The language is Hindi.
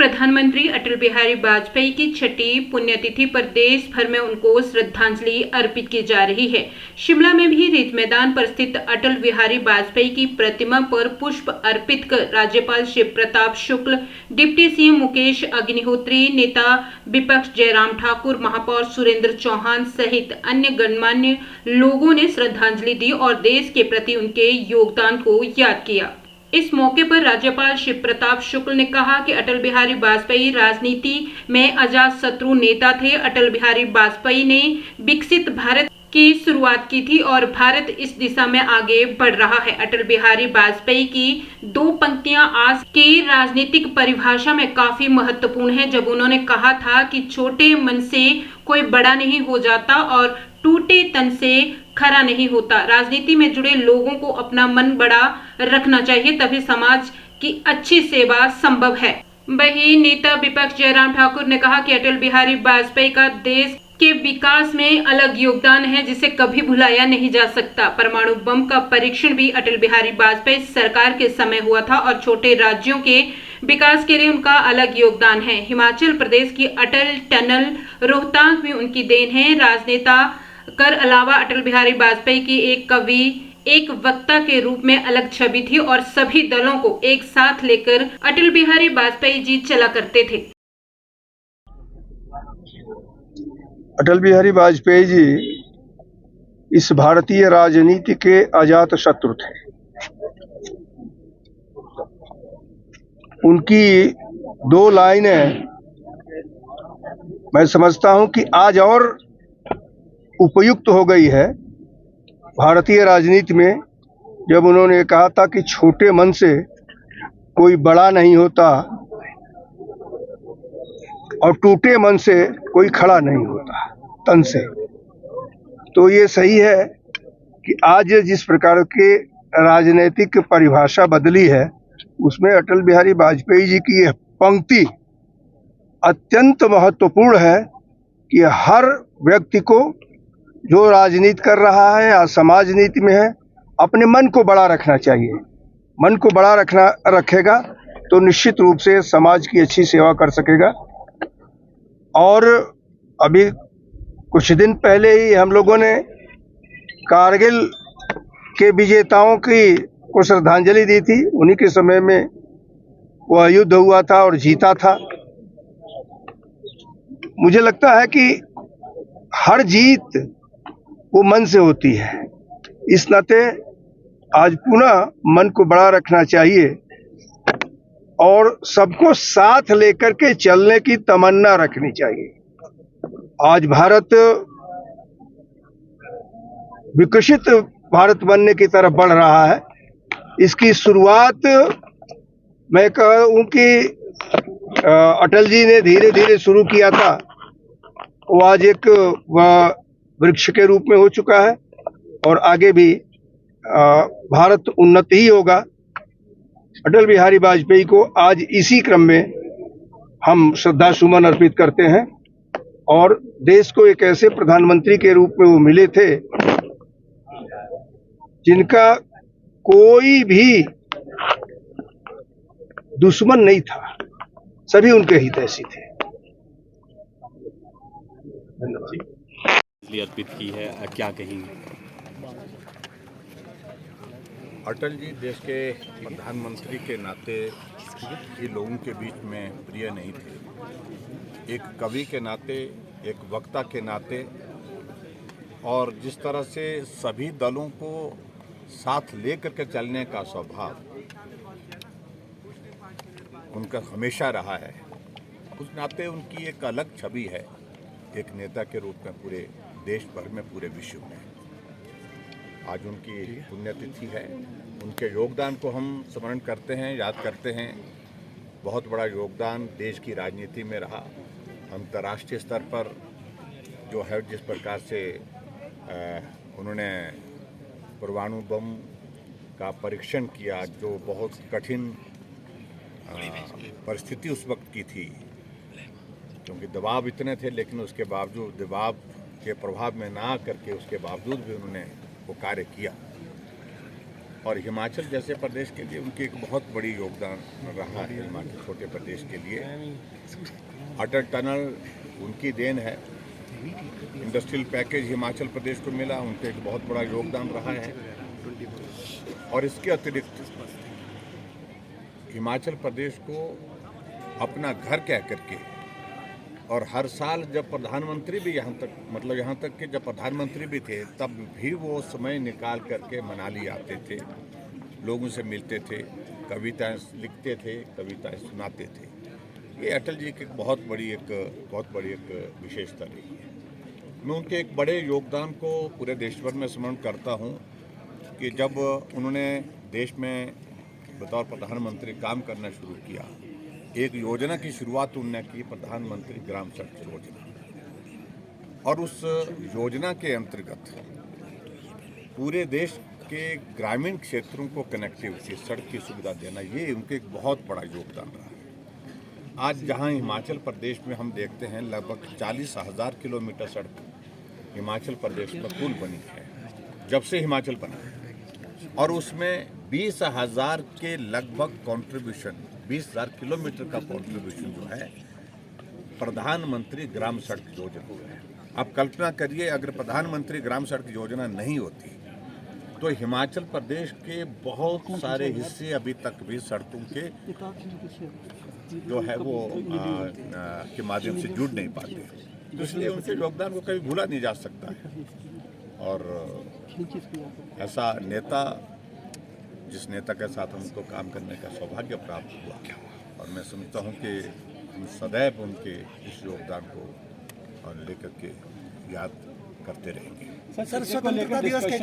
प्रधानमंत्री अटल बिहारी वाजपेयी की छठी पुण्यतिथि पर देश भर में उनको श्रद्धांजलि अर्पित की जा रही है। शिमला में भी रिज मैदान पर स्थित अटल बिहारी वाजपेयी की प्रतिमा पर पुष्प अर्पित कर राज्यपाल शिव प्रताप शुक्ल, डिप्टी सीएम मुकेश अग्निहोत्री, नेता विपक्ष जयराम ठाकुर, महापौर सुरेंद्र चौहान सहित अन्य गणमान्य लोगों ने श्रद्धांजलि दी और देश के प्रति उनके योगदान को याद किया। इस मौके पर राज्यपाल शिव प्रताप शुक्ल ने कहा कि अटल बिहारी वाजपेयी राजनीति में अजात शत्रु नेता थे। अटल बिहारी वाजपेयी ने विकसित भारत की शुरुआत की थी और भारत इस दिशा में आगे बढ़ रहा है। अटल बिहारी वाजपेयी की दो पंक्तियां आज की राजनीतिक परिभाषा में काफी महत्वपूर्ण है, जब उन्होंने कहा था कि छोटे मन से कोई बड़ा नहीं हो जाता और टूटे तन से खरा नहीं होता। राजनीति में जुड़े लोगों को अपना मन बड़ा रखना चाहिए, तभी समाज की अच्छी सेवा संभव है। वहीं नेता विपक्ष जयराम ठाकुर ने कहा कि अटल बिहारी वाजपेयी का देश के विकास में अलग योगदान है, जिसे कभी भुलाया नहीं जा सकता। परमाणु बम का परीक्षण भी अटल बिहारी वाजपेयी सरकार के समय हुआ था और छोटे राज्यों के विकास के लिए उनका अलग योगदान है। हिमाचल प्रदेश की अटल टनल रोहतांग भी उनकी देन है। राजनेता कर अलावा अटल बिहारी वाजपेयी की एक कवि, एक वक्ता के रूप में अलग छवि थी और सभी दलों को एक साथ लेकर अटल बिहारी वाजपेयी जी चला करते थे। अटल बिहारी वाजपेयी जी इस भारतीय राजनीति के अजात शत्रु थे। उनकी दो लाइनें मैं समझता हूं कि आज और उपयुक्त हो गई है भारतीय राजनीति में, जब उन्होंने कहा था कि छोटे मन से कोई बड़ा नहीं होता और टूटे मन से कोई खड़ा नहीं होता तन से। तो ये सही है कि आज जिस प्रकार के राजनीतिक परिभाषा बदली है, उसमें अटल बिहारी वाजपेयी जी की यह पंक्ति अत्यंत महत्वपूर्ण है कि हर व्यक्ति को जो राजनीति कर रहा है या समाज नीति में है, अपने मन को बड़ा रखना चाहिए। मन को बड़ा रखेगा तो निश्चित रूप से समाज की अच्छी सेवा कर सकेगा। और अभी कुछ दिन पहले ही हम लोगों ने कारगिल के विजेताओं को श्रद्धांजलि दी थी। उन्हीं के समय में वह युद्ध हुआ था और जीता था। मुझे लगता है कि हर जीत वो मन से होती है। इस नाते आज पुनः मन को बड़ा रखना चाहिए और सबको साथ लेकर के चलने की तमन्ना रखनी चाहिए। आज भारत विकसित भारत बनने की तरफ बढ़ रहा है। इसकी शुरुआत मैं कहूं कि अटल जी ने धीरे धीरे शुरू किया था, वो आज एक वृक्ष के रूप में हो चुका है और आगे भी भारत उन्नति ही होगा। अटल बिहारी वाजपेयी को आज इसी क्रम में हम श्रद्धा सुमन अर्पित करते हैं और देश को एक ऐसे प्रधानमंत्री के रूप में वो मिले थे जिनका कोई भी दुश्मन नहीं था, सभी उनके हितैषी थे। अर्पित की है, क्या कहेंगे? अटल जी देश के प्रधानमंत्री के नाते ये लोगों के बीच में प्रिय नहीं थे। एक कवि के नाते, एक वक्ता के नाते, और जिस तरह से सभी दलों को साथ लेकर के चलने का स्वभाव उनका हमेशा रहा है, उस नाते उनकी एक अलग छवि है एक नेता के रूप में पूरे देश भर में, पूरे विश्व में। आज उनकी पुण्यतिथि है। उनके योगदान को हम स्मरण करते हैं, याद करते हैं। बहुत बड़ा योगदान देश की राजनीति में रहा। अंतर्राष्ट्रीय स्तर पर जो है, जिस प्रकार से उन्होंने परमाणु बम का परीक्षण किया, जो बहुत कठिन परिस्थिति उस वक्त की थी, क्योंकि दबाव इतने थे, लेकिन उसके बावजूद दबाव के प्रभाव में ना करके उसके बावजूद भी उन्होंने वो कार्य किया। और हिमाचल जैसे प्रदेश के लिए उनकी एक बहुत बड़ी योगदान रहा है। हिमाचल छोटे प्रदेश के लिए अटल टनल उनकी देन है। इंडस्ट्रियल पैकेज हिमाचल प्रदेश को मिला, उनका एक बहुत बड़ा योगदान रहा है। और इसके अतिरिक्त हिमाचल प्रदेश को अपना घर कह करके और हर साल जब प्रधानमंत्री भी यहाँ तक कि जब प्रधानमंत्री भी थे तब भी वो समय निकाल करके मनाली आते थे, लोगों से मिलते थे, कविताएं लिखते थे, कविताएं सुनाते थे। ये अटल जी की बहुत बड़ी एक विशेषता रही है। मैं उनके एक बड़े योगदान को पूरे देश भर में स्मरण करता हूँ कि जब उन्होंने देश में बतौर प्रधानमंत्री काम करना शुरू किया, एक योजना की शुरुआत उन्होंने की, प्रधानमंत्री ग्राम सड़क योजना। और उस योजना के अंतर्गत पूरे देश के ग्रामीण क्षेत्रों को कनेक्टिविटी, सड़क की सुविधा देना, ये उनके एक बहुत बड़ा योगदान रहा है। आज जहां हिमाचल प्रदेश में हम देखते हैं लगभग 40,000 किलोमीटर सड़क हिमाचल प्रदेश में कुल बनी है जब से हिमाचल बना, और उसमें 20,000 के लगभग कंट्रीब्यूशन, 20,000 किलोमीटर का कंट्रीब्यूशन जो है प्रधानमंत्री ग्राम सड़क योजना है। आप कल्पना करिए, अगर प्रधानमंत्री ग्राम सड़क योजना नहीं होती तो हिमाचल प्रदेश के बहुत सारे हिस्से अभी तक भी सड़कों के जो है वो के माध्यम से जुड़ नहीं पाते। तो इसलिए उनके योगदान को कभी भूला नहीं जा सकता है। और ऐसा नेता, जिस नेता के साथ हमको काम करने का सौभाग्य प्राप्त हुआ, और मैं समझता हूँ कि हम सदैव उनके इस योगदान को और लेकर के याद करते रहेंगे। सर, स्वतंत्रता दिवस के